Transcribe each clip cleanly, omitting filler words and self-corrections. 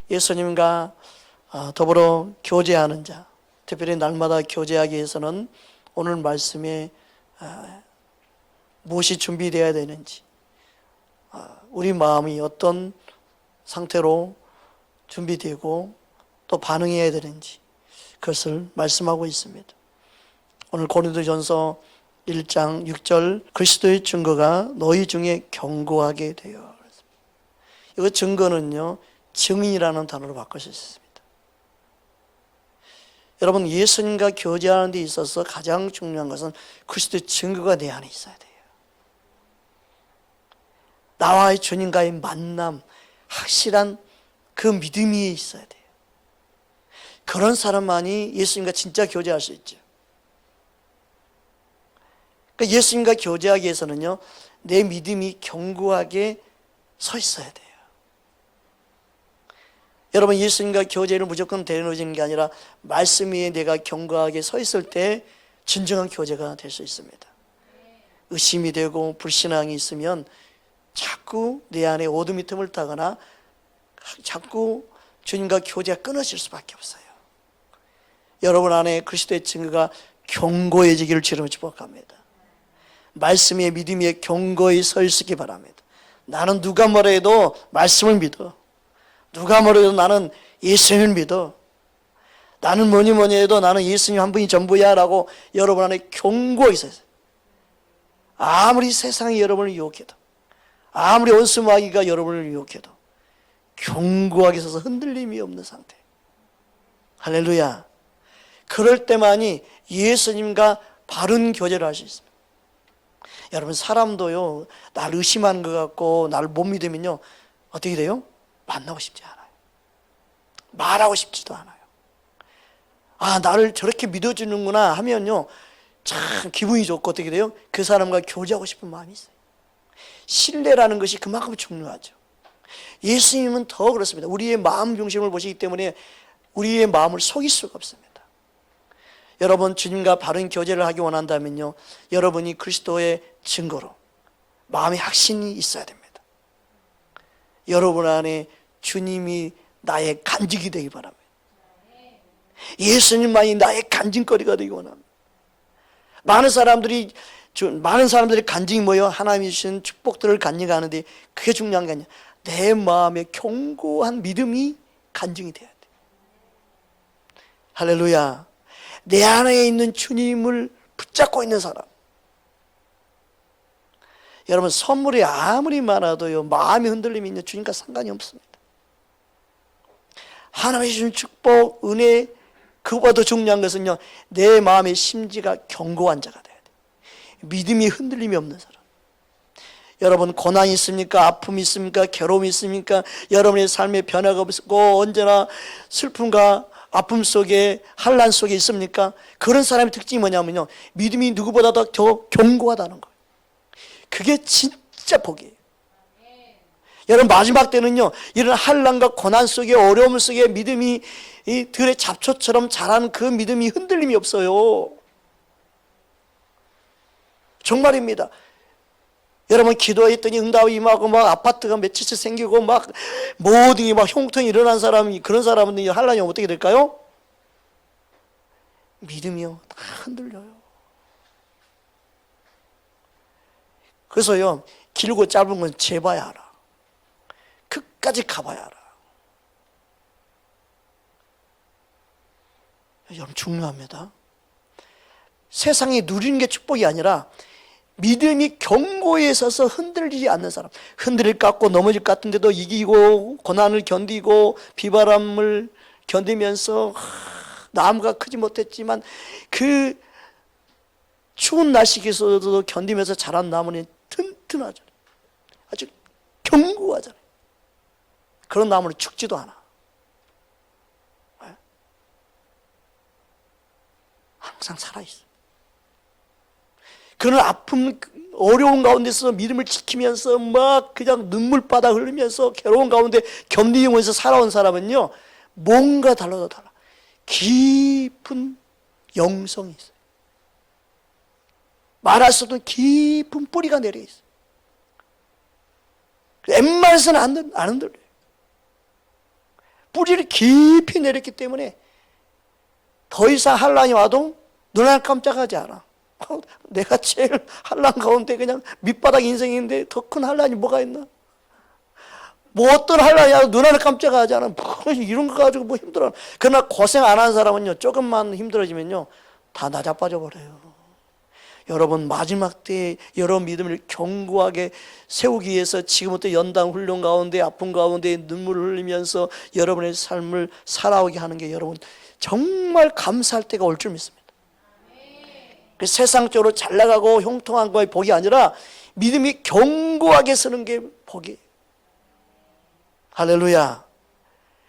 예수님과 더불어 교제하는 자, 특별히 날마다 교제하기 위해서는 오늘 말씀에 무엇이 준비되어야 되는지, 우리 마음이 어떤 상태로 준비되고 또 반응해야 되는지 그것을 말씀하고 있습니다. 오늘 고린도전서 1장 6절, 그리스도의 증거가 너희 중에 견고하게 되어. 이거 증거는요, 증인이라는 단어로 바꿀 수 있습니다. 여러분, 예수님과 교제하는 데 있어서 가장 중요한 것은 그리스도의 증거가 내 안에 있어야 돼요. 나와의 주님과의 만남, 확실한 그 믿음이 있어야 돼요. 그런 사람만이 예수님과 진짜 교제할 수 있죠. 그러니까 예수님과 교제하기 위해서는요, 내 믿음이 견고하게 서 있어야 돼요. 여러분, 예수님과 교제를 무조건 되어지는 게 아니라 말씀 위에 내가 견고하게 서 있을 때 진정한 교제가 될 수 있습니다. 의심이 되고 불신앙이 있으면 자꾸 내 안에 어둠이 틈을 타거나 자꾸 주님과 교제가 끊어질 수밖에 없어요. 여러분 안에 그리스도의 증거가 견고해지기를 주님으로 축복합니다. 말씀의 믿음 위에 견고히 서 있기 바랍니다. 나는 누가 뭐라 해도 말씀을 믿어. 누가 뭐라 해도 나는 예수님을 믿어. 나는 뭐니 해도 나는 예수님 한 분이 전부야 라고 여러분 안에 견고히 서 있어요. 아무리 세상이 여러분을 유혹해도, 아무리 원수마귀가 여러분을 유혹해도 견고하게 서서 흔들림이 없는 상태. 할렐루야. 그럴 때만이 예수님과 바른 교제를 할 수 있습니다. 여러분, 사람도요, 날 의심하는 것 같고 나를 못 믿으면요, 어떻게 돼요? 만나고 싶지 않아요. 말하고 싶지도 않아요. 나를 저렇게 믿어주는구나 하면요, 참 기분이 좋고 어떻게 돼요? 그 사람과 교제하고 싶은 마음이 있어요. 신뢰라는 것이 그만큼 중요하죠. 예수님은 더 그렇습니다. 우리의 마음 중심을 보시기 때문에 우리의 마음을 속일 수가 없습니다. 여러분, 주님과 바른 교제를 하기 원한다면요, 여러분이 그리스도의 증거로 마음의 확신이 있어야 됩니다. 여러분 안에 주님이 나의 간직이 되기 바랍니다. 예수님만이 나의 간직거리가 되기 원합니다. 많은 사람들이 간직이 뭐예요? 하나님이 주신 축복들을 간직하는데 그게 중요한 게 아니야. 내 마음에 견고한 믿음이 간증이 돼야 돼. 할렐루야. 내 안에 있는 주님을 붙잡고 있는 사람. 여러분, 선물이 아무리 많아도요, 마음이 흔들림이 있는 주님과 상관이 없습니다. 하나님이 주신 축복, 은혜, 그보다 더 중요한 것은요, 내 마음의 심지가 견고한 자가 돼야 돼. 믿음이 흔들림이 없는 사람. 여러분, 고난이 있습니까? 아픔이 있습니까? 괴로움이 있습니까? 여러분의 삶에 변화가 없고 언제나 슬픔과 아픔 속에, 환난 속에 있습니까? 그런 사람의 특징이 뭐냐면요, 믿음이 누구보다 더 견고하다는 거예요. 그게 진짜 복이에요. 여러분, 마지막 때는요, 이런 환난과 고난 속에, 어려움 속에 믿음이 이 들의 잡초처럼 자라는 그 믿음이 흔들림이 없어요. 정말입니다. 여러분, 기도했더니 응답이 임하고 막 아파트가 며칠씩 생기고 막 모든 게 막 형통이 일어난 사람이, 그런 사람은 환난이 오면 어떻게 될까요? 믿음이요, 다 흔들려요. 그래서요, 길고 짧은 건 재봐야 알아. 끝까지 가봐야 알아. 여러분, 중요합니다. 세상에 누리는 게 축복이 아니라 믿음이 견고히 서서 흔들리지 않는 사람. 흔들릴 것 같고 넘어질 것 같은데도 이기고 고난을 견디고 비바람을 견디면서 나무가 크지 못했지만 그 추운 날씨에서도 견디면서 자란 나무는 튼튼하잖아요. 아주 견고하잖아요. 그런 나무는 죽지도 않아. 항상 살아있어. 그런 아픔, 어려운 가운데서 믿음을 지키면서 막 그냥 눈물바다 흘리면서 괴로운 가운데 견디면서 살아온 사람은요, 뭔가 달라. 깊은 영성이 있어요. 말할 수 없는 깊은 뿌리가 내려 있어요. 웬만해서는 안 흔들려요. 뿌리를 깊이 내렸기 때문에 더 이상 환란이 와도 눈을 깜짝하지 않아. 내가 제일 환란 가운데 그냥 밑바닥 인생인데 더 큰 환란이 뭐가 있나? 뭐 어떤 환란이 와도 눈 하나 깜짝하지 않아. 이런 거 가지고 뭐 힘들어. 그러나 고생 안 한 사람은요, 조금만 힘들어지면요 다 낮아빠져 버려요. 여러분, 마지막 때에 여러분 믿음을 견고하게 세우기 위해서 지금부터 연단 훈련 가운데, 아픔 가운데 눈물을 흘리면서 여러분의 삶을 살아오게 하는 게 여러분 정말 감사할 때가 올 줄 믿습니다. 세상적으로 잘 나가고 형통한 거의 복이 아니라 믿음이 견고하게 서는 게 복이에요. 할렐루야.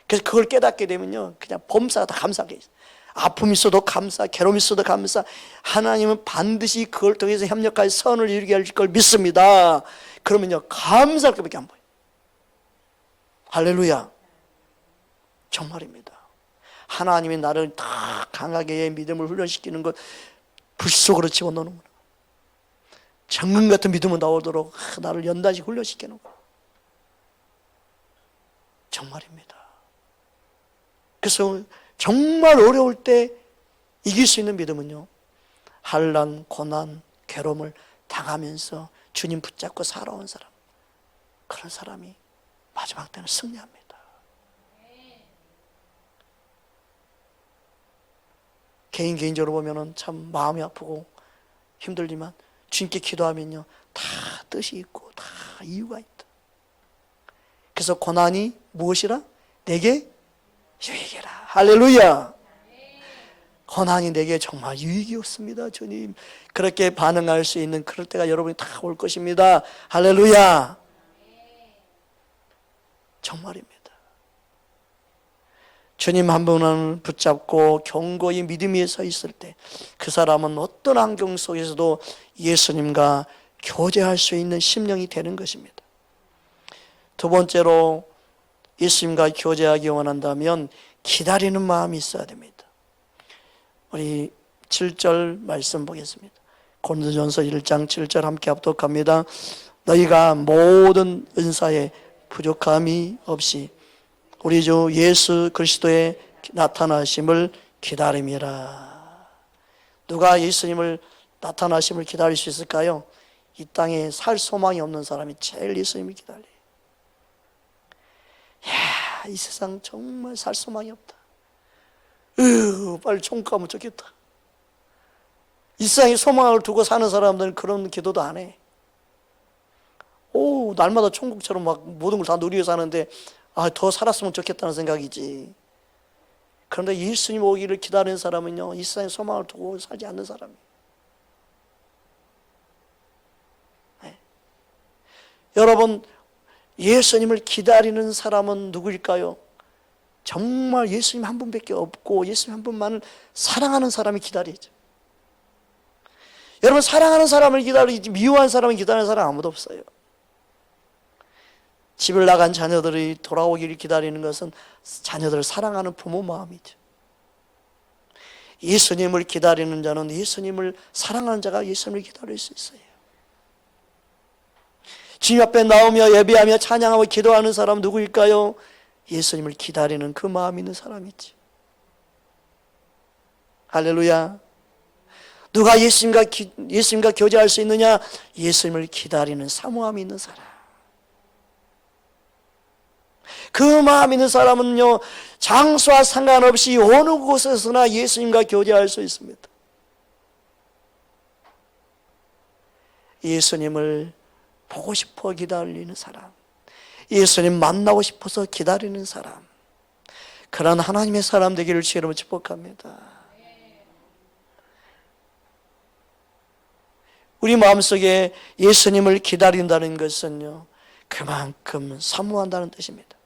그래서 그걸 깨닫게 되면요 그냥 범사가 다 감사하게 있어요. 아픔이 있어도 감사, 괴로움이 있어도 감사. 하나님은 반드시 그걸 통해서 협력하여 선을 이루게 할 걸 믿습니다. 그러면요 감사할 것밖에 안 보여요. 할렐루야. 정말입니다. 하나님이 나를 다 강하게 믿음을 훈련시키는 것 불 속으로 집어넣는 거예요. 정금 같은 믿음은 나오도록 나를 연단식 훈련시키는 거예요. 정말입니다. 그래서 정말 어려울 때 이길 수 있는 믿음은요 환난, 고난, 괴로움을 당하면서 주님 붙잡고 살아온 사람, 그런 사람이 마지막 때는 승리합니다. 개인적으로 보면은 참 마음이 아프고 힘들지만 주님께 기도하면요 다 뜻이 있고 다 이유가 있다. 그래서 고난이 무엇이라? 내게 유익이라. 할렐루야. 고난이 내게 정말 유익이었습니다, 주님. 그렇게 반응할 수 있는 그럴 때가 여러분이 다 올 것입니다. 할렐루야. 정말입니다. 주님 한 분을 붙잡고 견고히 믿음 위에 서 있을 때 그 사람은 어떤 환경 속에서도 예수님과 교제할 수 있는 심령이 되는 것입니다. 두 번째로 예수님과 교제하기 원한다면 기다리는 마음이 있어야 됩니다. 우리 7절 말씀 보겠습니다. 고린도전서 1장 7절 함께 합독합니다. 너희가 모든 은사에 부족함이 없이 우리 주 예수 그리스도의 나타나심을 기다림이라. 누가 예수님을 나타나심을 기다릴 수 있을까요? 이 땅에 살 소망이 없는 사람이 제일 예수님을 기다려요. 이 세상 정말 살 소망이 없다. 빨리 천국 가면 좋겠다. 이 세상에 소망을 두고 사는 사람들은 그런 기도도 안 해. 날마다 천국처럼 막 모든 걸 다 누리고 사는데 더 살았으면 좋겠다는 생각이지. 그런데 예수님 오기를 기다리는 사람은요 이 세상에 소망을 두고 살지 않는 사람이에요. 네. 여러분, 예수님을 기다리는 사람은 누구일까요? 정말 예수님 한 분밖에 없고 예수님 한 분만을 사랑하는 사람이 기다리죠. 여러분, 사랑하는 사람을 기다리지 미워한 사람을 기다리는 사람 아무도 없어요. 집을 나간 자녀들이 돌아오기를 기다리는 것은 자녀들을 사랑하는 부모 마음이죠. 예수님을 기다리는 자는 예수님을 사랑하는 자가 예수님을 기다릴 수 있어요. 주님 앞에 나오며 예배하며 찬양하고 기도하는 사람은 누구일까요? 예수님을 기다리는 그 마음이 있는 사람이지. 할렐루야. 누가 예수님과 교제할 수 있느냐? 예수님을 기다리는 사모함이 있는 사람. 그 마음 있는 사람은요 장소와 상관없이 어느 곳에서나 예수님과 교제할 수 있습니다. 예수님을 보고 싶어 기다리는 사람, 예수님 만나고 싶어서 기다리는 사람, 그런 하나님의 사람 되기를 주님으로 축복합니다. 우리 마음속에 예수님을 기다린다는 것은요 그만큼 사모한다는 뜻입니다.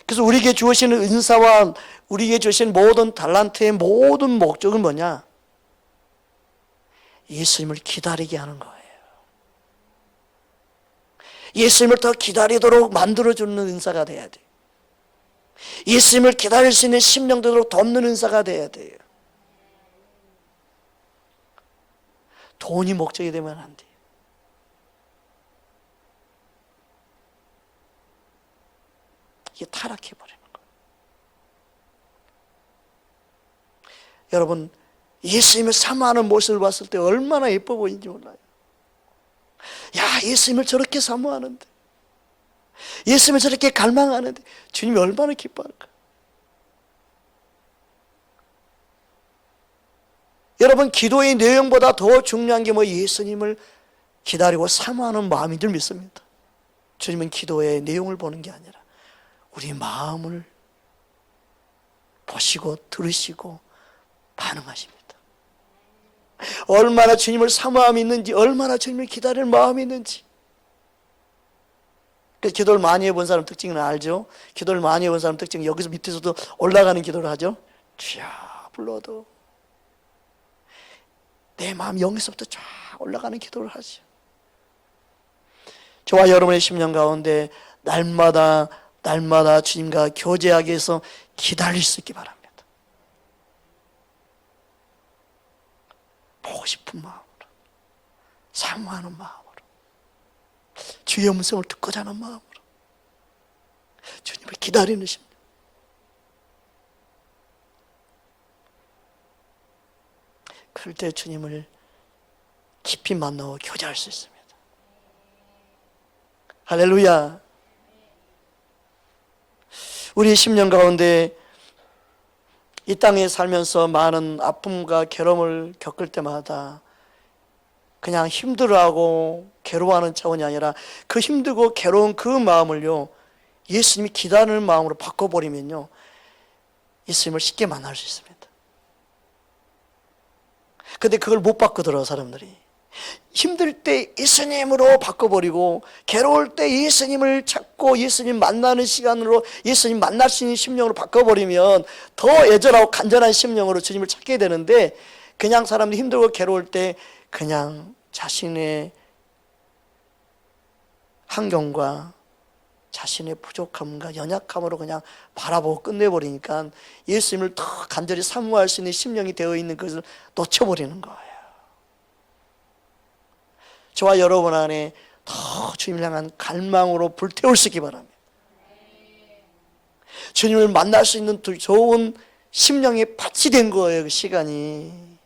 그래서 우리에게 주어지는 은사와 우리에게 주신 모든 달란트의 모든 목적은 뭐냐? 예수님을 기다리게 하는 거예요. 예수님을 더 기다리도록 만들어주는 은사가 돼야 돼요. 예수님을 기다릴 수 있는 심령 되도록 돕는 은사가 돼야 돼요. 돈이 목적이 되면 안 돼요. 이게 타락해 버리는 거예요. 여러분, 예수님을 사모하는 모습을 봤을 때 얼마나 예뻐 보이는지 몰라요. 야, 예수님을 저렇게 사모하는데, 예수님을 저렇게 갈망하는데 주님이 얼마나 기뻐할까. 여러분, 기도의 내용보다 더 중요한 게 뭐 예수님을 기다리고 사모하는 마음인 줄 믿습니다. 주님은 기도의 내용을 보는 게 아니라 우리 마음을 보시고 들으시고 반응하십니다. 얼마나 주님을 사모함이 있는지, 얼마나 주님을 기다릴 마음이 있는지. 그래서 기도를 많이 해본 사람 특징은 알죠? 기도를 많이 해본 사람 특징은 여기서 밑에서도 올라가는 기도를 하죠. 주여 불러도 내 마음 영에서부터 쫙 올라가는 기도를 하죠. 저와 여러분의 심령 가운데 날마다 주님과 교제하기 위해서 기다릴 수 있기 바랍니다. 보고 싶은 마음으로, 사모하는 마음으로, 주의 음성을 듣고자 하는 마음으로 주님을 기다리는 심령. 그럴 때 주님을 깊이 만나고 교제할 수 있습니다. 할렐루야. 우리 심령 가운데 이 땅에 살면서 많은 아픔과 괴로움을 겪을 때마다 그냥 힘들어하고 괴로워하는 차원이 아니라 그 힘들고 괴로운 그 마음을요, 예수님이 기다리는 마음으로 바꿔버리면요, 예수님을 쉽게 만날 수 있습니다. 근데 그걸 못 바꾸더라고요, 사람들이. 힘들 때 예수님으로 바꿔버리고 괴로울 때 예수님을 찾고 예수님 만나는 시간으로 예수님 만날 수 있는 심령으로 바꿔버리면 더 애절하고 간절한 심령으로 주님을 찾게 되는데, 그냥 사람들이 힘들고 괴로울 때 그냥 자신의 환경과 자신의 부족함과 연약함으로 그냥 바라보고 끝내버리니까 예수님을 더 간절히 사모할 수 있는 심령이 되어 있는 것을 놓쳐버리는 거예요. 저와 여러분 안에 더 주님을 향한 갈망으로 불태울 수 있기 바랍니다. 주님을 만날 수 있는 좋은 심령의 밭이 된 거예요, 그 시간이.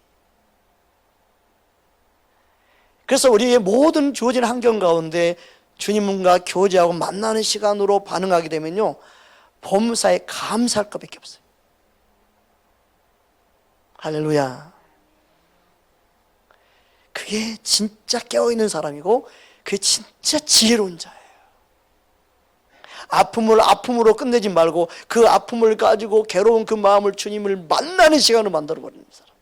그래서 우리의 모든 주어진 환경 가운데 주님과 교제하고 만나는 시간으로 반응하게 되면요, 범사에 감사할 것밖에 없어요. 할렐루야. 그게 진짜 깨어있는 사람이고 그게 진짜 지혜로운 자예요. 아픔을 아픔으로 끝내지 말고 그 아픔을 가지고 괴로운 그 마음을 주님을 만나는 시간을 만들어버리는 사람,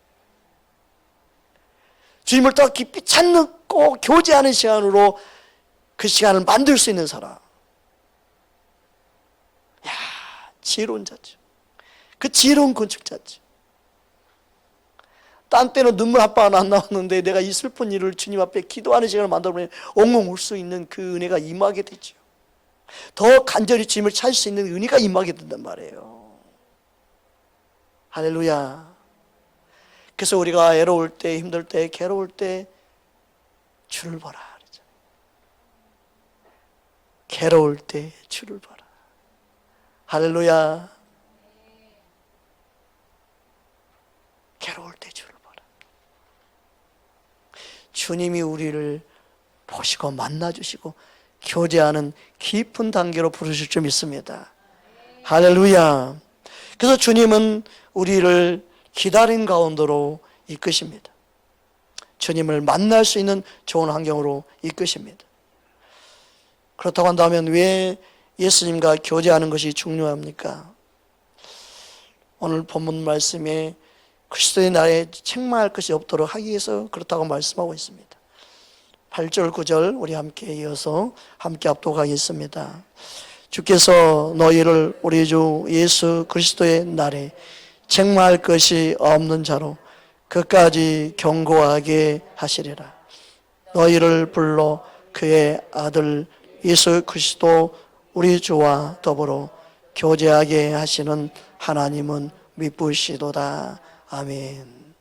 주님을 더 깊이 찾고 교제하는 시간으로 그 시간을 만들 수 있는 사람. 야, 지혜로운 자죠. 그 지혜로운 건축자죠. 딴 때는 눈물 한 방울 안 나왔는데 내가 이 슬픈 일을 주님 앞에 기도하는 시간을 만들어보면 엉엉 울 수 있는 그 은혜가 임하게 되죠. 더 간절히 주님을 찾을 수 있는 은혜가 임하게 된단 말이에요. 할렐루야. 그래서 우리가 외로울 때, 힘들 때, 괴로울 때 주를 보라 그러죠. 괴로울 때 주를 보라. 할렐루야. 괴로울 때 주를 보라. 주님이 우리를 보시고 만나주시고 교제하는 깊은 단계로 부르실 줄 믿습니다. 할렐루야. 그래서 주님은 우리를 기다린 가운데로 이끄십니다. 주님을 만날 수 있는 좋은 환경으로 이끄십니다. 그렇다고 한다면 왜 예수님과 교제하는 것이 중요합니까? 오늘 본문 말씀에 그리스도의 날에 책망할 것이 없도록 하기 위해서 그렇다고 말씀하고 있습니다. 8절 9절 우리 함께 이어서 함께 압독하겠습니다. 주께서 너희를 우리 주 예수 그리스도의 날에 책망할 것이 없는 자로 끝까지 경고하게 하시리라. 너희를 불러 그의 아들 예수 그리스도 우리 주와 더불어 교제하게 하시는 하나님은 미쁘시도다. 아멘.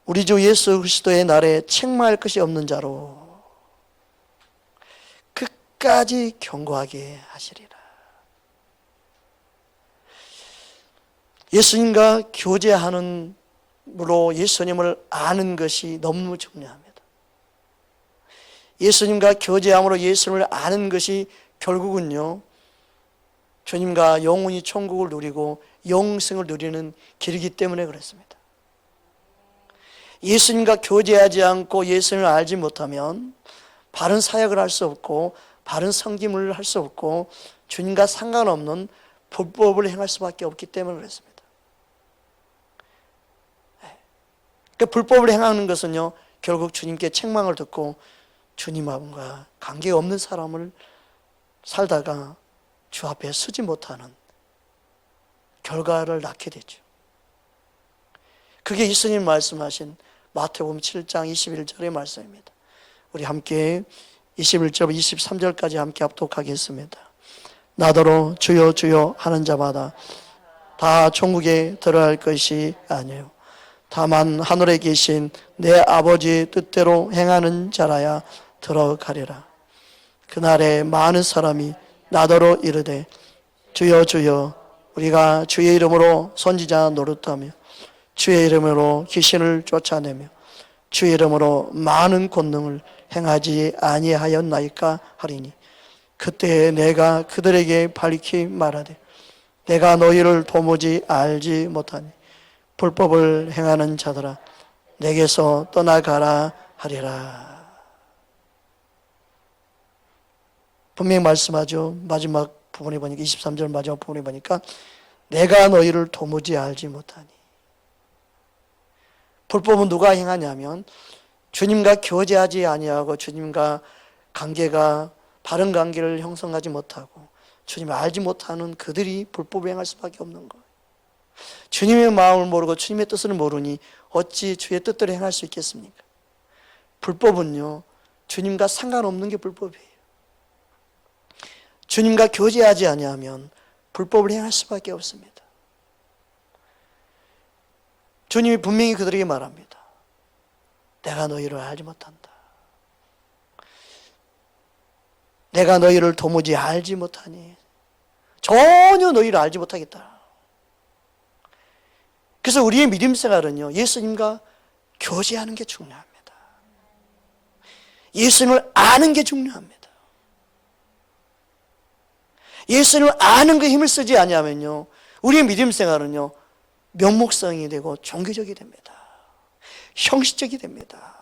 우리 주 예수 그리스도의 날에 책망할 것이 없는 자로 끝까지 경고하게 하시리라. 예수님과 교제하는 으로 예수님을 아는 것이 너무 중요합니다. 예수님과 교제함으로 예수님을 아는 것이 결국은요, 주님과 영원히 천국을 누리고 영생을 누리는 길이기 때문에 그렇습니다. 예수님과 교제하지 않고 예수님을 알지 못하면 바른 사역을 할 수 없고 바른 섬김을 할 수 없고 주님과 상관없는 불법을 행할 수밖에 없기 때문에 그렇습니다. 그러니까 불법을 행하는 것은요, 결국 주님께 책망을 듣고 주님과 관계가 없는 사람을 살다가 주 앞에 서지 못하는 결과를 낳게 되죠. 그게 예수님 말씀하신 마태복음 7장 21절의 말씀입니다. 우리 함께 21절 23절까지 함께 합독하겠습니다. 나더러 주여 주여 하는 자마다 다 천국에 들어갈 것이 아니에요. 다만 하늘에 계신 내 아버지의 뜻대로 행하는 자라야 들어가리라. 그날에 많은 사람이 나더러 이르되 주여 주여 우리가 주의 이름으로 선지자 노릇하며 주의 이름으로 귀신을 쫓아내며 주의 이름으로 많은 권능을 행하지 아니하였나이까 하리니 그때 내가 그들에게 밝히 말하되 내가 너희를 도무지 알지 못하니 불법을 행하는 자들아 내게서 떠나가라 하리라. 분명히 말씀하죠. 마지막 부분에 보니까 23절 마지막 부분에 보니까 내가 너희를 도무지 알지 못하니. 불법은 누가 행하냐면 주님과 교제하지 아니하고 주님과 관계가 바른 관계를 형성하지 못하고 주님을 알지 못하는 그들이 불법을 행할 수밖에 없는 거예요. 주님의 마음을 모르고 주님의 뜻을 모르니 어찌 주의 뜻대로 행할 수 있겠습니까? 불법은요, 주님과 상관없는 게 불법이에요. 주님과 교제하지 아니하면 불법을 행할 수밖에 없습니다. 주님이 분명히 그들에게 말합니다. 내가 너희를 알지 못한다. 내가 너희를 도무지 알지 못하니 전혀 너희를 알지 못하겠다. 그래서 우리의 믿음 생활은요, 예수님과 교제하는 게 중요합니다. 예수님을 아는 게 중요합니다. 예수님을 아는 게 힘을 쓰지 않으면요, 우리의 믿음 생활은요, 명목성이 되고 종교적이 됩니다. 형식적이 됩니다.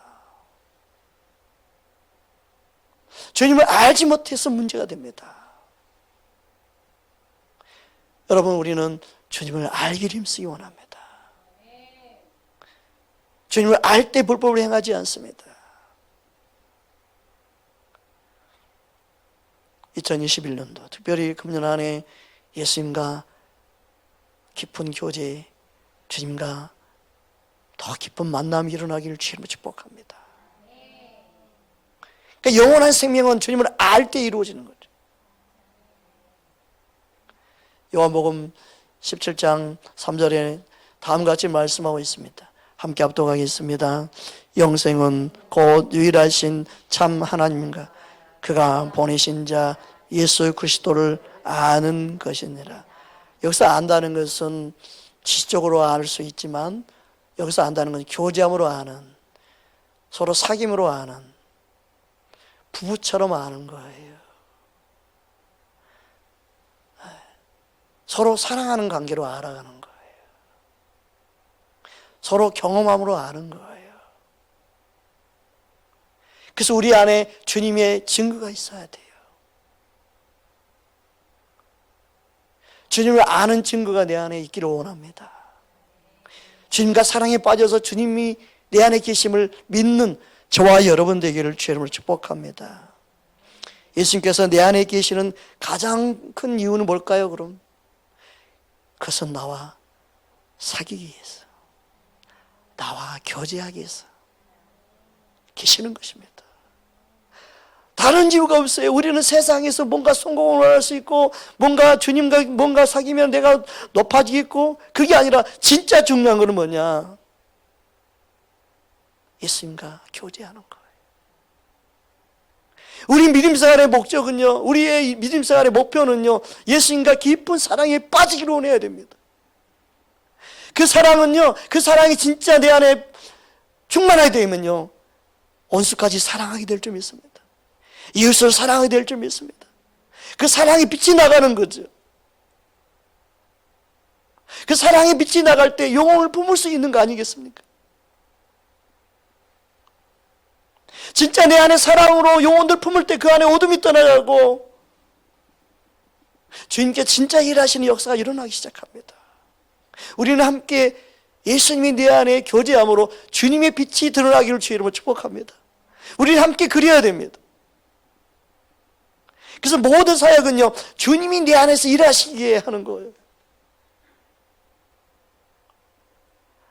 주님을 알지 못해서 문제가 됩니다. 여러분, 우리는 주님을 알기를 힘쓰기 원합니다. 주님을 알 때 불법을 행하지 않습니다. 2021년도 특별히 금년 안에 예수님과 깊은 교제, 주님과 더 깊은 만남이 일어나기를 주님으로 축복합니다. 그러니까 영원한 생명은 주님을 알 때 이루어지는 거죠. 요한복음 17장 3절에 다음과 같이 말씀하고 있습니다. 함께 합독하겠습니다. 영생은 곧 유일하신 참 하나님과 그가 보내신 자 예수 그리스도를 아는 것이니라. 여기서 안다는 것은 지식적으로 알 수 있지만 여기서 안다는 것은 교제함으로 아는, 서로 사귐으로 아는, 부부처럼 아는 거예요. 서로 사랑하는 관계로 알아가는 거예요. 서로 경험함으로 아는 거예요. 그래서 우리 안에 주님의 증거가 있어야 돼요. 주님을 아는 증거가 내 안에 있기를 원합니다. 주님과 사랑에 빠져서 주님이 내 안에 계심을 믿는 저와 여러분 되기를 주님을 축복합니다. 예수님께서 내 안에 계시는 가장 큰 이유는 뭘까요? 그럼 그것은 나와 사귀기 위해서, 나와 교제하기 위해서 계시는 것입니다. 다른 이유가 없어요. 우리는 세상에서 뭔가 성공을 할 수 있고 뭔가 주님과 뭔가 사귀면 내가 높아지겠고, 그게 아니라 진짜 중요한 것은 뭐냐? 예수님과 교제하는 거예요. 우리 믿음생활의 목적은요, 우리의 믿음생활의 목표는요, 예수님과 깊은 사랑에 빠지기로 원해야 됩니다. 그 사랑은요, 그 사랑이 진짜 내 안에 충만하게 되면요, 원수까지 사랑하게 될 줄 믿습니다. 이웃을 사랑하게 될 줄 믿습니다. 그 사랑이 빛이 나가는 거죠. 그 사랑의 빛이 나갈 때 영혼을 품을 수 있는 거 아니겠습니까? 진짜 내 안에 사랑으로 영혼들 품을 때 그 안에 어둠이 떠나가고 주님께 진짜 일하시는 역사가 일어나기 시작합니다. 우리는 함께 예수님이 내 안에 교제함으로 주님의 빛이 드러나기를 주의 이름으로 축복합니다. 우리는 함께 그려야 됩니다. 그래서 모든 사역은요, 주님이 내 안에서 일하시게 하는 거예요.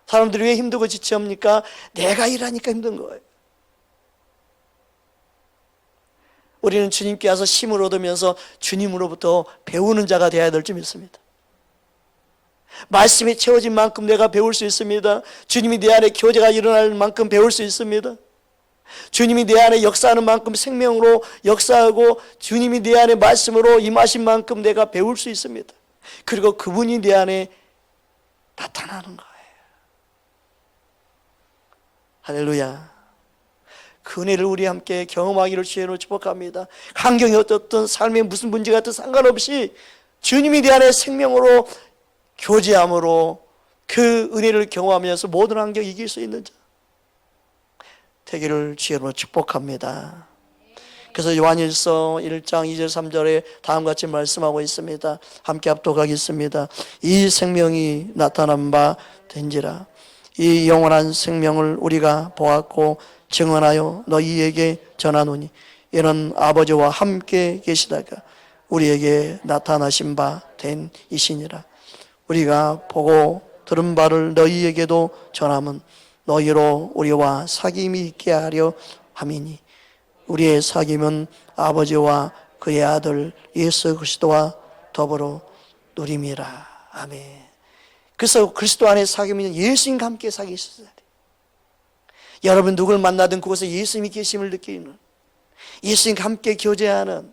사람들이 왜 힘들고 지치합니까? 내가 일하니까 힘든 거예요. 우리는 주님께 와서 힘을 얻으면서 주님으로부터 배우는 자가 되어야 될 줄 믿습니다. 말씀이 채워진 만큼 내가 배울 수 있습니다. 주님이 내 안에 교제가 일어날 만큼 배울 수 있습니다. 주님이 내 안에 역사하는 만큼 생명으로 역사하고 주님이 내 안에 말씀으로 임하신 만큼 내가 배울 수 있습니다. 그리고 그분이 내 안에 나타나는 거예요. 할렐루야. 그 은혜를 우리 함께 경험하기를 주의로 축복합니다. 환경이 어떻든 삶에 무슨 문제가 있든 상관없이 주님이 내 안에 생명으로 교제함으로 그 은혜를 경험하면서 모든 환경 이길 수 있는 자 되기를 주의로 축복합니다. 그래서 요한일서 1장 2절 3절에 다음과 같이 말씀하고 있습니다. 함께 합독하겠습니다. 이 생명이 나타난 바 된지라. 이 영원한 생명을 우리가 보았고 증언하여 너희에게 전하노니 이는 아버지와 함께 계시다가 우리에게 나타나신 바 된 이시니라. 우리가 보고 들은 바를 너희에게도 전함은 너희로 우리와 사귐이 있게 하려 함이니 우리의 사귐은 아버지와 그의 아들 예수 그리스도와 더불어 누림이라. 아멘. 그래서 그리스도 안에 사귐은 예수님과 함께 사귀셨어야 돼요. 여러분 누굴 만나든 그곳에 예수님이 계심을 느끼는, 예수님과 함께 교제하는,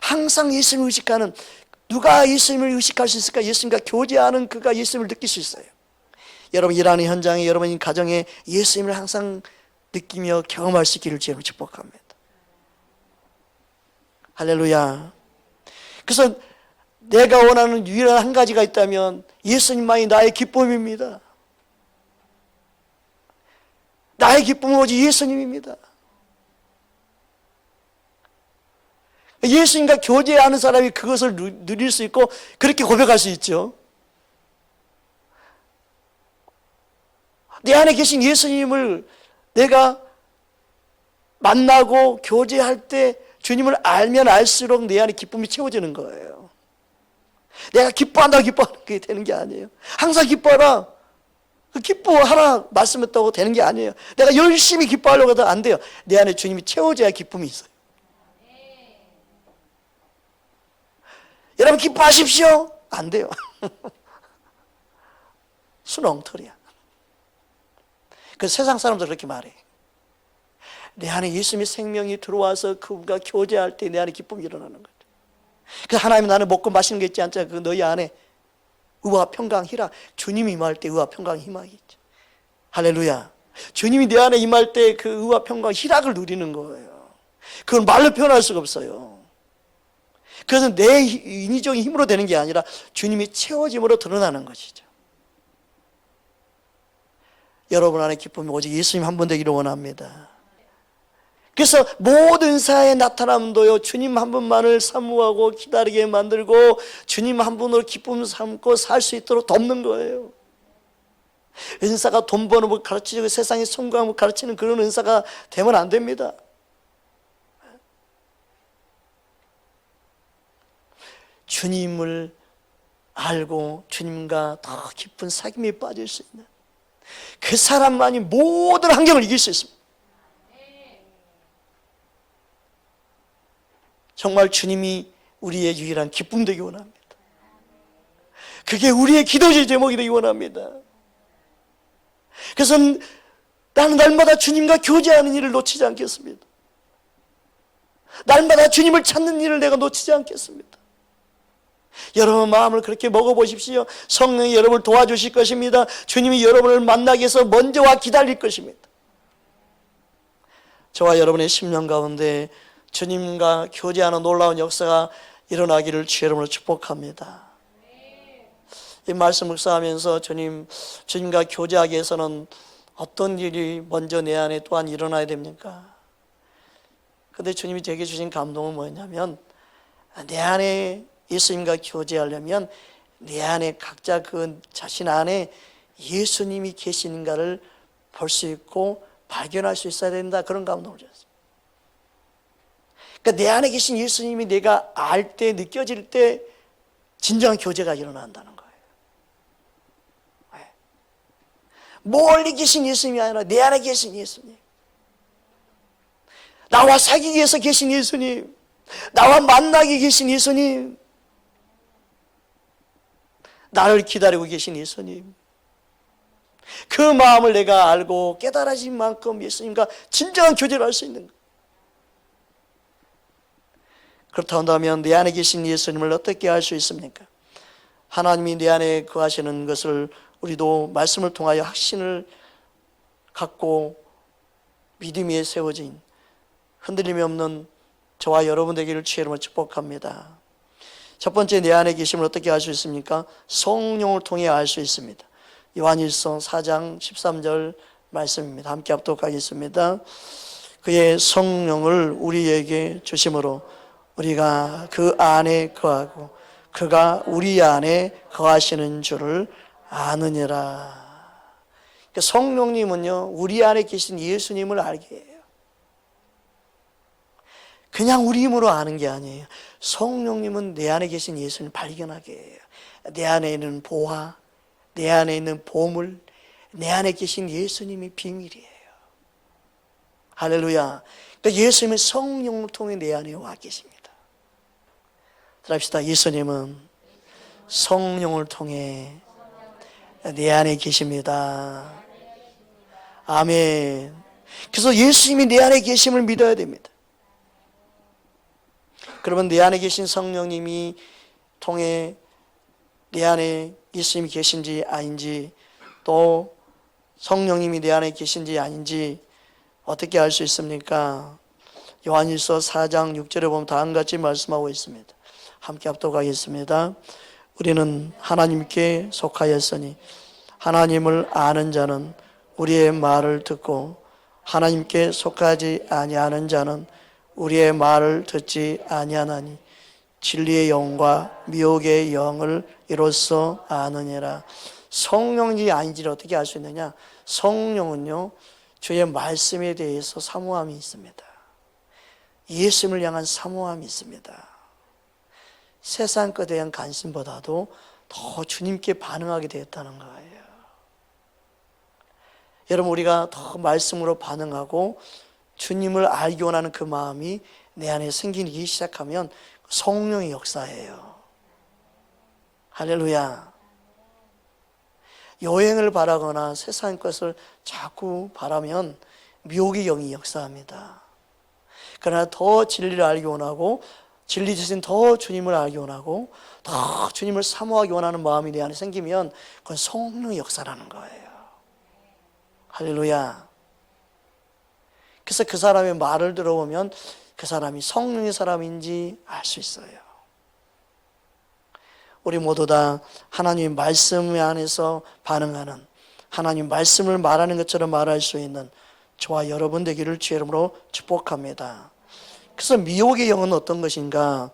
항상 예수님을 의식하는, 누가 예수님을 의식할 수 있을까? 예수님과 교제하는 그가 예수님을 느낄 수 있어요. 여러분 일하는 현장에, 여러분 가정에 예수님을 항상 느끼며 경험할 수 있기를 주님을 축복합니다. 할렐루야. 그래서 내가 원하는 유일한 한 가지가 있다면 예수님만이 나의 기쁨입니다. 나의 기쁨은 오직 예수님입니다. 예수님과 교제하는 사람이 그것을 누릴 수 있고 그렇게 고백할 수 있죠. 내 안에 계신 예수님을 내가 만나고 교제할 때 주님을 알면 알수록 내 안에 기쁨이 채워지는 거예요. 내가 기뻐한다고 기뻐하는 게 되는 게 아니에요. 항상 기뻐하라. 그 기뻐하라 말씀했다고 되는 게 아니에요. 내가 열심히 기뻐하려고 해도 안 돼요. 내 안에 주님이 채워져야 기쁨이 있어요. 여러분 기뻐하십시오. 안 돼요. 순엉터리야. 그래서 세상 사람들 그렇게 말해. 내 안에 예수님의 생명이 들어와서 그분과 교제할 때 내 안에 기쁨이 일어나는 거죠. 그래서 하나님 나는 먹고 마시는 게 있지 않잖아요. 그 너희 안에 의와 평강 희락. 주님이 임할 때 의와 평강 희망이 있죠. 할렐루야. 주님이 내 안에 임할 때 그 의와 평강 희락을 누리는 거예요. 그건 말로 표현할 수가 없어요. 그래서 내 인위적인 힘으로 되는 게 아니라 주님이 채워짐으로 드러나는 것이죠. 여러분 안에 기쁨이 오직 예수님 한 분 되기를 원합니다. 그래서 모든 사회의 나타남도요, 주님 한 분만을 사모하고 기다리게 만들고 주님 한 분으로 기쁨 삼고 살 수 있도록 돕는 거예요. 은사가 돈 버는 법 가르치고 세상에 성공하는 법 가르치는 그런 은사가 되면 안 됩니다. 주님을 알고 주님과 더 깊은 사귐에 빠질 수 있는 그 사람만이 모든 환경을 이길 수 있습니다. 정말 주님이 우리의 유일한 기쁨 되기 원합니다. 그게 우리의 기도의 제목이 되기 원합니다. 그래서 나는 날마다 주님과 교제하는 일을 놓치지 않겠습니다. 날마다 주님을 찾는 일을 내가 놓치지 않겠습니다. 여러분 마음을 그렇게 먹어보십시오. 성령이 여러분을 도와주실 것입니다. 주님이 여러분을 만나기 위해서 먼저 와 기다릴 것입니다. 저와 여러분의 10년 가운데 주님과 교제하는 놀라운 역사가 일어나기를 주의 이름으로 축복합니다. 이 말씀 묵상하면서 주님과 교제하기 위해서는 어떤 일이 먼저 내 안에 또한 일어나야 됩니까? 그런데 주님이 제게 주신 감동은 뭐냐면, 내 안에 예수님과 교제하려면 내 안에 각자 그 자신 안에 예수님이 계시는가를 볼 수 있고 발견할 수 있어야 된다, 그런 감동을 줬어요. 그러니까 내 안에 계신 예수님이 내가 알 때, 느껴질 때 진정한 교제가 일어난다는 거예요. 멀리 계신 예수님이 아니라 내 안에 계신 예수님, 나와 사귀기 위해서 계신 예수님, 나와 만나기 계신 예수님, 나를 기다리고 계신 예수님, 그 마음을 내가 알고 깨달아진 만큼 예수님과 진정한 교제를 할 수 있는 것. 그렇다 한다면 내 안에 계신 예수님을 어떻게 알 수 있습니까? 하나님이 내 안에 거하시는 것을 우리도 말씀을 통하여 확신을 갖고 믿음 위에 세워진 흔들림이 없는 저와 여러분 되기를 주의 이름으로 축복합니다. 첫 번째, 내 안에 계심을 어떻게 알 수 있습니까? 성령을 통해 알 수 있습니다. 요한일서 4장 13절 말씀입니다. 함께 합독하겠습니다. 그의 성령을 우리에게 주심으로 우리가 그 안에 거하고 그가 우리 안에 거하시는 줄을 아느니라. 성령님은요, 우리 안에 계신 예수님을 알게 해요. 그냥 우리 힘으로 아는 게 아니에요. 성령님은 내 안에 계신 예수님을 발견하게 해요. 내 안에 있는 보화, 내 안에 있는 보물, 내 안에 계신 예수님이 비밀이에요. 할렐루야. 그러니까 예수님의 성령을 통해 내 안에 와 계십니다. 들읍시다. 예수님은 성령을 통해 내 안에 계십니다. 아멘. 그래서 예수님이 내 안에 계심을 믿어야 됩니다. 그러면 내 안에 계신 성령님이 통해 내 안에 예수님이 계신지 아닌지, 또 성령님이 내 안에 계신지 아닌지 어떻게 알 수 있습니까? 요한일서 4장 6절에 보면 다음과 같이 말씀하고 있습니다. 함께 합독하겠습니다. 우리는 하나님께 속하였으니 하나님을 아는 자는 우리의 말을 듣고 하나님께 속하지 아니하는 자는 우리의 말을 듣지 아니하나니 진리의 영과 미혹의 영을 이로써 아느니라. 성령인지 아닌지를 어떻게 알 수 있느냐? 성령은요, 주의 말씀에 대해서 사모함이 있습니다. 예수님을 향한 사모함이 있습니다. 세상 것에 대한 관심보다도 더 주님께 반응하게 되었다는 거예요. 여러분, 우리가 더 말씀으로 반응하고 주님을 알기 원하는 그 마음이 내 안에 생기기 시작하면 성령의 역사예요. 할렐루야. 여행을 바라거나 세상 것을 자꾸 바라면 미혹의 영이 역사합니다. 그러나 더 진리를 알기 원하고 진리 대신 더 주님을 알기 원하고 더 주님을 사모하기 원하는 마음이 내 안에 생기면 그건 성령의 역사라는 거예요. 할렐루야. 그래서 그 사람의 말을 들어보면 그 사람이 성령의 사람인지 알 수 있어요. 우리 모두 다 하나님의 말씀 안에서 반응하는, 하나님 말씀을 말하는 것처럼 말할 수 있는 저와 여러분 되기를 주의 이름으로 축복합니다. 그래서 미혹의 영은 어떤 것인가?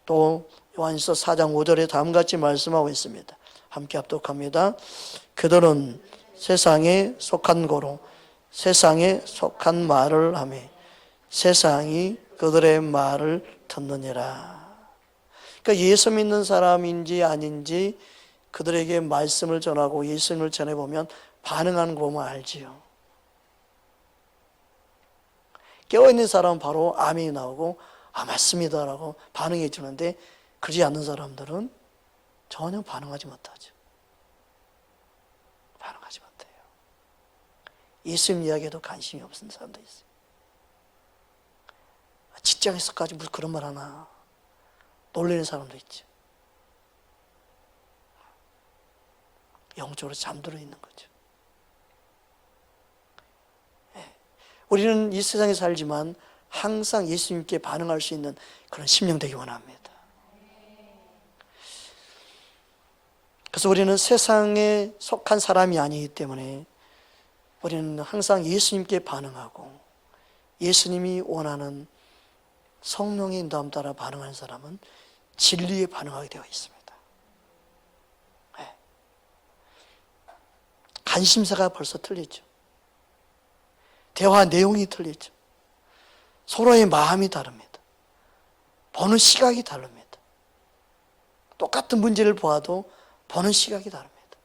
또 요한일서 4장 5절에 다음같이 말씀하고 있습니다. 함께 합독합니다. 그들은 세상에 속한 고로 세상에 속한 말을 하며 세상이 그들의 말을 듣느니라. 그러니까 예수 믿는 사람인지 아닌지 그들에게 말씀을 전하고 예수님을 전해보면 반응하는 거 보면 알지요. 깨어있는 사람은 바로 아멘이 나오고 아 맞습니다 라고 반응해 주는데, 그러지 않는 사람들은 전혀 반응하지 못하죠. 반응하지 못해요. 예수님 이야기에도 관심이 없는 사람도 있어요. 직장에서까지 무슨 그런 말 하나 놀리는 사람도 있죠. 영적으로 잠들어 있는 거죠. 우리는 이 세상에 살지만 항상 예수님께 반응할 수 있는 그런 심령 되기 원합니다. 그래서 우리는 세상에 속한 사람이 아니기 때문에 우리는 항상 예수님께 반응하고, 예수님이 원하는 성령의 인도함 따라 반응하는 사람은 진리에 반응하게 되어 있습니다. 관심사가 벌써 틀리죠. 대화 내용이 틀리죠. 서로의 마음이 다릅니다. 보는 시각이 다릅니다. 똑같은 문제를 보아도 보는 시각이 다릅니다.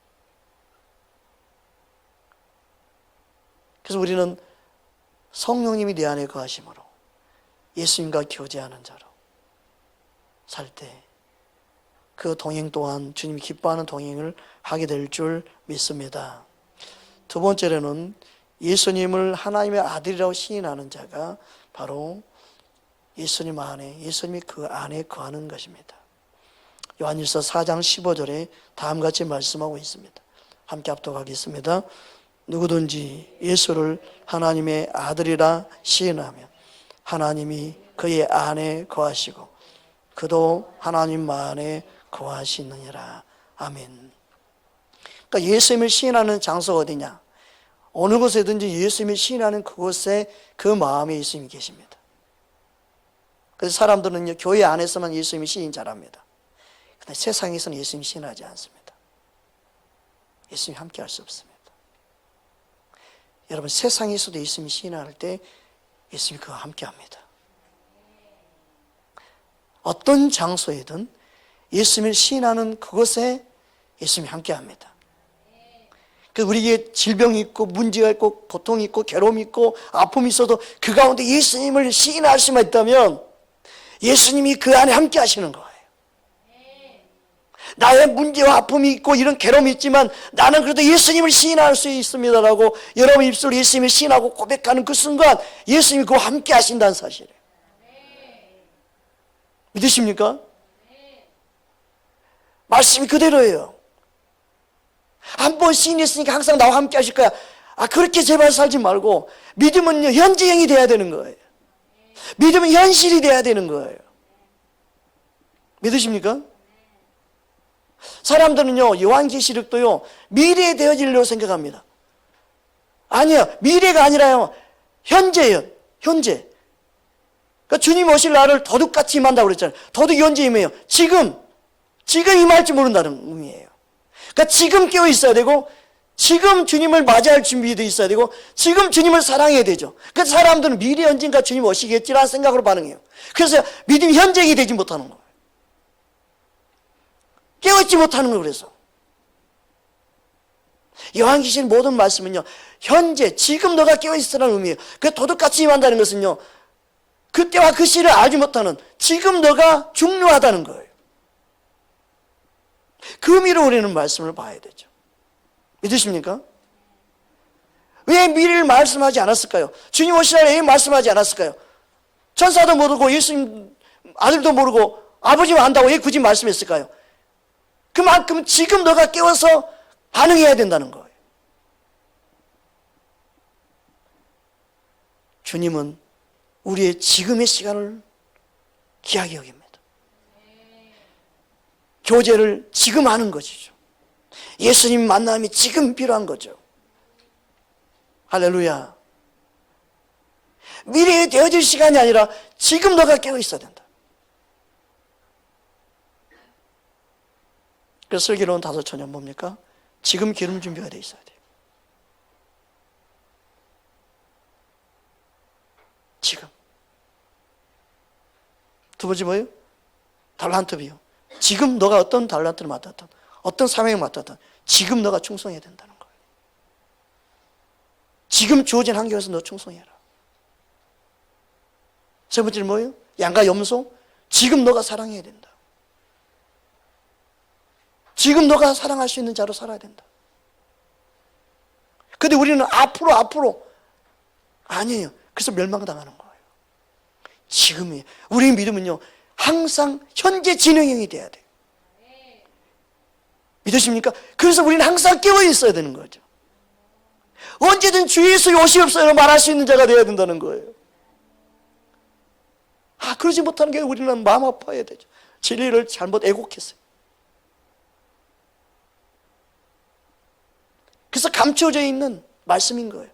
그래서 우리는 성령님이 내 안에 거하심으로 예수님과 교제하는 자로 살 때 그 동행 또한 주님이 기뻐하는 동행을 하게 될 줄 믿습니다. 두 번째로는 예수님을 하나님의 아들이라고 시인하는 자가 바로 예수님 안에, 예수님이 그 안에 거하는 것입니다. 요한일서 4장 15절에 다음과 같이 말씀하고 있습니다. 함께 합독하겠습니다. 누구든지 예수를 하나님의 아들이라 시인하면 하나님이 그의 안에 거하시고 그도 하나님 안에 거하시느니라. 아멘. 그러니까 예수님을 시인하는 장소가 어디냐? 어느 곳에든지 예수님을 시인하는 그곳에 그 마음에 예수님이 계십니다. 그래서 사람들은요, 교회 안에서만 예수님이 시인 잘합니다. 근데 세상에서는 예수님이 시인하지 않습니다. 예수님이 함께 할 수 없습니다. 여러분, 세상에서도 예수님이 시인할 때 예수님이 그와 함께 합니다. 어떤 장소에든 예수님을 시인하는 그곳에 예수님이 함께 합니다. 그래서 우리에게 질병이 있고 문제가 있고 고통이 있고 괴로움이 있고 아픔이 있어도 그 가운데 예수님을 시인할 수만 있다면 예수님이 그 안에 함께 하시는 거예요. 나의 문제와 아픔이 있고 이런 괴로움이 있지만 나는 그래도 예수님을 시인할 수 있습니다라고 여러분 입술로 예수님을 시인하고 고백하는 그 순간 예수님이 그와 함께 하신다는 사실이에요. 믿으십니까? 말씀이 그대로예요. 한번 시인했으니까 항상 나와 함께 하실 거야. 그렇게 제발 살지 말고 믿음은요, 현재형이 돼야 되는 거예요. 믿음은 현실이 돼야 되는 거예요. 믿으십니까? 사람들은요, 요한계시록도요, 미래에 되어지려고 생각합니다. 아니요, 미래가 아니라요, 현재예요. 현재. 그러니까 주님 오실 날을 도둑같이 임한다고 그랬잖아요. 도둑이 언제 임해요? 지금 임할지 모른다는 의미예요. 그러니까 지금 깨어 있어야 되고, 지금 주님을 맞이할 준비도 있어야 되고, 지금 주님을 사랑해야 되죠. 그래서 사람들은 미래 언젠가 주님 오시겠지라는 생각으로 반응해요. 그래서 믿음이 현재이 되지 못하는 거예요. 깨어있지 못하는 거예요. 그래서 요한계시록 모든 말씀은요, 현재, 지금 너가 깨어있으라는 의미예요. 그 도둑같이 임한다는 것은요, 그때와 그 시를 알지 못하는 지금 너가 중요하다는 거예요. 그 의미로 우리는 말씀을 봐야 되죠. 믿으십니까? 왜 미래를 말씀하지 않았을까요? 주님 오실 날에 왜 말씀하지 않았을까요? 천사도 모르고 예수님 아들도 모르고 아버지만 안다고 왜 굳이 말씀했을까요? 그만큼 지금 너가 깨워서 반응해야 된다는 거예요. 주님은 우리의 지금의 시간을 귀하게 여깁니다. 교제를 지금 하는 것이죠. 예수님 만남이 지금 필요한 거죠. 할렐루야. 미래에 되어질 시간이 아니라 지금 너가 깨어 있어야 된다. 그래서 슬기로운 다섯천년 뭡니까? 지금 기름 준비가 돼 있어야 돼요. 지금. 두 번째 뭐예요? 달란트 비유. 지금 너가 어떤 달란트를 맡았든 어떤 사명을 맡았든 지금 너가 충성해야 된다는 거예요. 지금 주어진 환경에서 너 충성해라. 세 번째는 뭐예요? 양과 염소. 지금 너가 사랑해야 된다. 지금 너가 사랑할 수 있는 자로 살아야 된다. 근데 우리는 앞으로 아니에요. 그래서 멸망당하는 거예요. 지금이에요. 우리의 믿음은요, 항상 현재 진행형이 돼야 돼요. 믿으십니까? 그래서 우리는 항상 깨어 있어야 되는 거죠. 언제든 주 예수 요시 없어요 말할 수 있는 자가 되어야 된다는 거예요. 그러지 못하는 게 우리는 마음 아파야 되죠. 진리를 잘못 애곡했어요. 그래서 감춰져 있는 말씀인 거예요.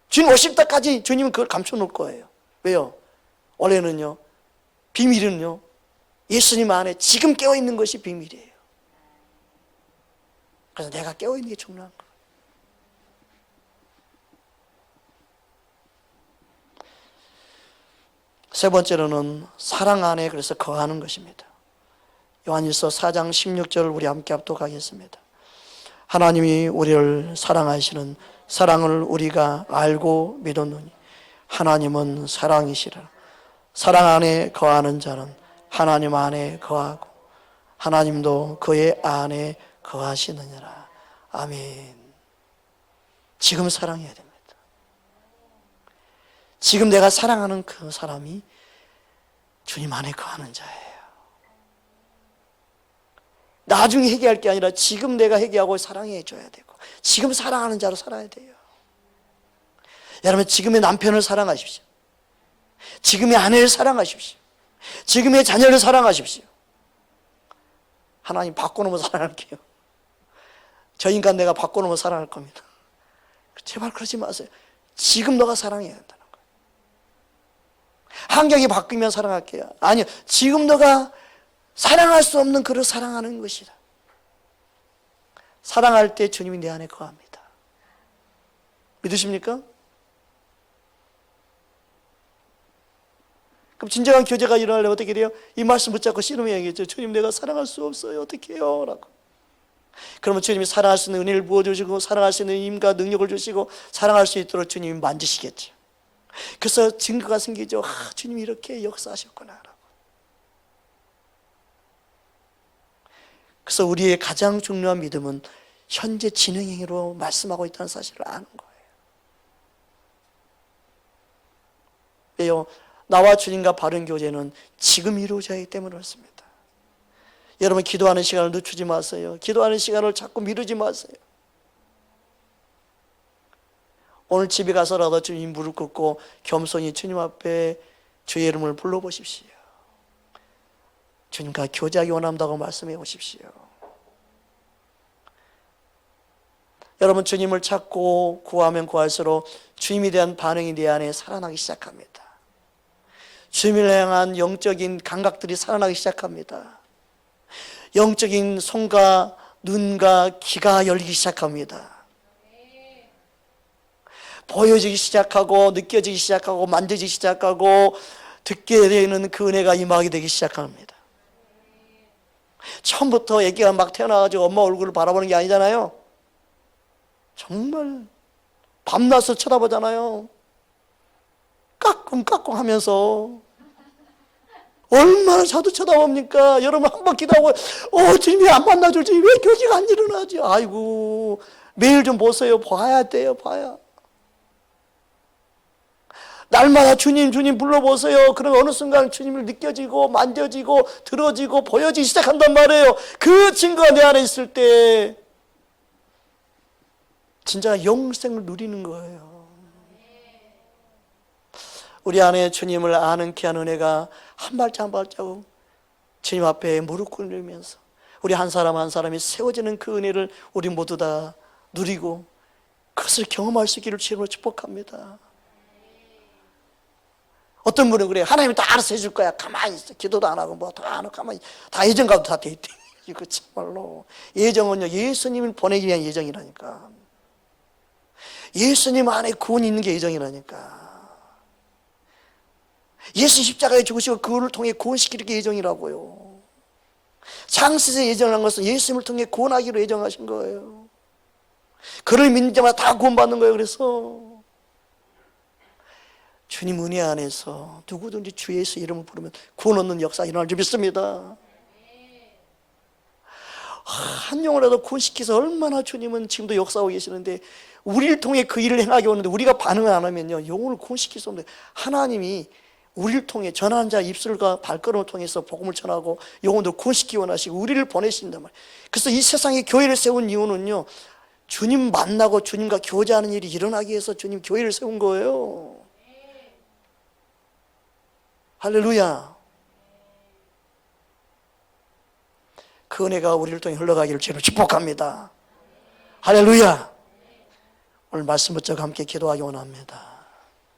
주님 오실 때까지 주님은 그걸 감춰놓을 거예요. 왜요? 원래는요, 비밀은요, 예수님 안에 지금 깨어있는 것이 비밀이에요. 그래서 내가 깨어있는 게 중요한 거예요. 세 번째로는 사랑 안에 그래서 거하는 것입니다. 요한일서 4장 16절 우리 함께 합독하겠습니다. 하나님이 우리를 사랑하시는 사랑을 우리가 알고 믿었노니 하나님은 사랑이시라. 사랑 안에 거하는 자는 하나님 안에 거하고 하나님도 그의 안에 거하시느니라. 아멘. 지금 사랑해야 됩니다. 지금 내가 사랑하는 그 사람이 주님 안에 거하는 자예요. 나중에 회개할 게 아니라 지금 내가 회개하고 사랑해 줘야 되고 지금 사랑하는 자로 살아야 돼요. 여러분, 지금의 남편을 사랑하십시오. 지금의 아내를 사랑하십시오. 지금의 자녀를 사랑하십시오. 하나님 바꿔놓으면 사랑할게요. 저 인간 내가 바꿔놓으면 사랑할 겁니다. 제발 그러지 마세요. 지금 너가 사랑해야 한다는 거예요. 환경이 바뀌면 사랑할게요. 아니요, 지금 너가 사랑할 수 없는 그를 사랑하는 것이다. 사랑할 때 주님이 내 안에 거합니다. 믿으십니까? 그럼 진정한 교제가 일어나려면 어떻게 돼요? 이 말씀 붙잡고 씨름해야 겠죠. 주님, 내가 사랑할 수 없어요. 어떻게 해요? 라고. 그러면 주님이 사랑할 수 있는 은혜를 부어주시고 사랑할 수 있는 힘과 능력을 주시고 사랑할 수 있도록 주님이 만지시겠죠. 그래서 증거가 생기죠. 주님이 이렇게 역사하셨구나 라고. 그래서 우리의 가장 중요한 믿음은 현재 진행형으로 말씀하고 있다는 사실을 아는 거예요. 왜요? 나와 주님과 바른 교제는 지금 이루어져야 하기 때문에 그렇습니다. 여러분, 기도하는 시간을 늦추지 마세요. 기도하는 시간을 자꾸 미루지 마세요. 오늘 집에 가서라도 주님 무릎 꿇고 겸손히 주님 앞에 주의 이름을 불러보십시오. 주님과 교제하기 원한다고 말씀해 보십시오. 여러분, 주님을 찾고 구하면 구할수록 주님에 대한 반응이 내 안에 살아나기 시작합니다. 주님을 향한 영적인 감각들이 살아나기 시작합니다. 영적인 손과 눈과 귀가 열리기 시작합니다. 보여지기 시작하고 느껴지기 시작하고 만져지기 시작하고 듣게 되는 그 은혜가 임하게 되기 시작합니다. 처음부터 애기가 막 태어나가지고 엄마 얼굴을 바라보는 게 아니잖아요. 정말 밤낮을 쳐다보잖아요. 까꿍까꿍 하면서 얼마나 자주 쳐다봅니까? 여러분, 한번 기도하고 주님이 안 만나줄지 왜 교제가 안 일어나지? 아이고, 매일 좀 보세요. 봐야 돼요. 봐야. 날마다 주님 주님 불러보세요. 그럼 어느 순간 주님을 느껴지고 만져지고 들어지고 보여지기 시작한단 말이에요. 그 증거가 내 안에 있을 때 진짜 영생을 누리는 거예요. 우리 안에 주님을 아는 귀한 은혜가 한 발짝 한 발자국 주님 앞에 무릎 꿇으면서 우리 한 사람 한 사람이 세워지는 그 은혜를 우리 모두 다 누리고 그것을 경험할 수 있기를 주님으로 축복합니다. 어떤 분은 그래요. 하나님이 다 알아서 해줄 거야. 가만히 있어. 기도도 안 하고 뭐 다 안 하고 가만히. 다 예정가도 다 돼 있대. 이거 정말로. 예정은요, 예수님을 보내기 위한 예정이라니까. 예수님 안에 구원이 있는 게 예정이라니까. 예수 십자가에 죽으시고 그를 통해 구원시키는 게 예정이라고요. 창세기에 예정한 것은 예수님을 통해 구원하기로 예정하신 거예요. 그를 믿는 자마다 다 구원받는 거예요. 그래서 주님 은혜 안에서 누구든지 주 예수 이름을 부르면 구원 얻는 역사 일어날 줄 믿습니다. 한 영혼이라도 구원시켜서 얼마나 주님은 지금도 역사하고 계시는데 우리를 통해 그 일을 행하게 오는데 우리가 반응을 안 하면요, 영혼을 구원시킬 수 없는데 하나님이 우리를 통해 전하는 자 입술과 발걸음을 통해서 복음을 전하고 영혼들 구원시키기 원하시고 우리를 보내신단 말이에요. 그래서 이 세상에 교회를 세운 이유는요, 주님 만나고 주님과 교제하는 일이 일어나기 위해서 주님 교회를 세운 거예요. 할렐루야. 그 은혜가 우리를 통해 흘러가기를 주로 축복합니다. 할렐루야. 오늘 말씀 붙잡고 함께 기도하기 원합니다.